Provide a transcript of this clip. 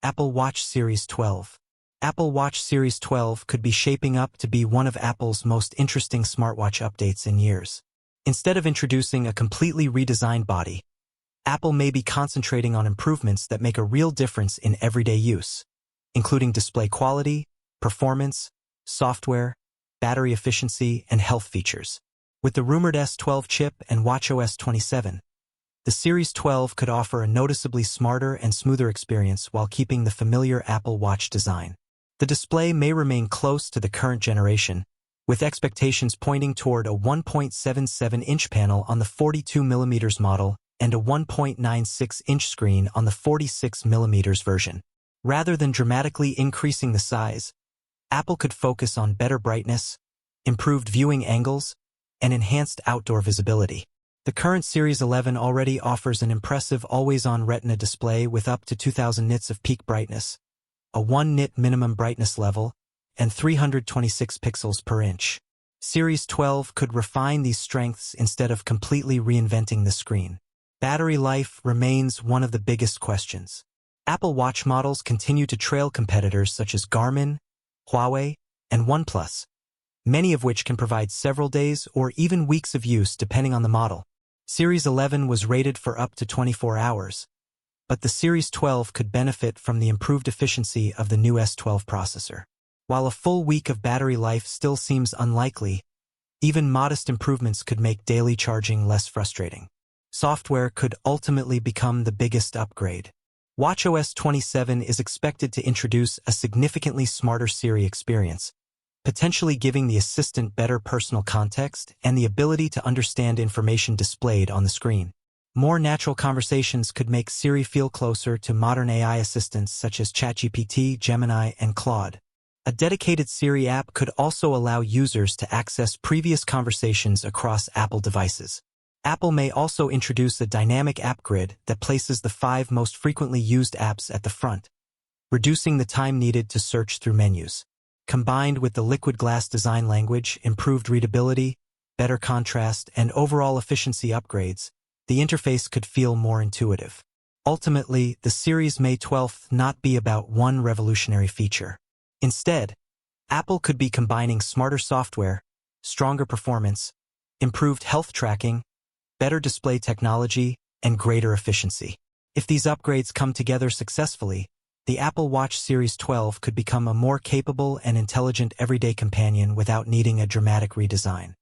Apple Watch Series 12. Apple Watch Series 12 could be shaping up to be one of Apple's most interesting smartwatch updates in years. Instead of introducing a completely redesigned body, Apple may be concentrating on improvements that make a real difference in everyday use, including display quality, performance, software, battery efficiency, and health features. With the rumored S12 chip and watchOS 27, the Series 12 could offer a noticeably smarter and smoother experience while keeping the familiar Apple Watch design. The display may remain close to the current generation, with expectations pointing toward a 1.77-inch panel on the 42mm model and a 1.96-inch screen on the 46mm version. Rather than dramatically increasing the size, Apple could focus on better brightness, improved viewing angles, and enhanced outdoor visibility. The current Series 11 already offers an impressive always-on Retina display with up to 2000 nits of peak brightness, a 1 nit minimum brightness level, and 326 pixels per inch. Series 12 could refine these strengths instead of completely reinventing the screen. Battery life remains one of the biggest questions. Apple Watch models continue to trail competitors such as Garmin, Huawei, and OnePlus, many of which can provide several days or even weeks of use depending on the model. Series 11 was rated for up to 24 hours, but the Series 12 could benefit from the improved efficiency of the new S12 processor. While a full week of battery life still seems unlikely, even modest improvements could make daily charging less frustrating. Software could ultimately become the biggest upgrade. watchOS 27 is expected to introduce a significantly smarter Siri experience, potentially giving the assistant better personal context and the ability to understand information displayed on the screen. More natural conversations could make Siri feel closer to modern AI assistants such as ChatGPT, Gemini, and Claude. A dedicated Siri app could also allow users to access previous conversations across Apple devices. Apple may also introduce a dynamic app grid that places the 5 most frequently used apps at the front, reducing the time needed to search through menus. Combined with the liquid glass design language, improved readability, better contrast, and overall efficiency upgrades, the interface could feel more intuitive. Ultimately, the Series May 12th not be about one revolutionary feature. Instead, Apple could be combining smarter software, stronger performance, improved health tracking, better display technology, and greater efficiency. If these upgrades come together successfully, the Apple Watch Series 12 could become a more capable and intelligent everyday companion without needing a dramatic redesign.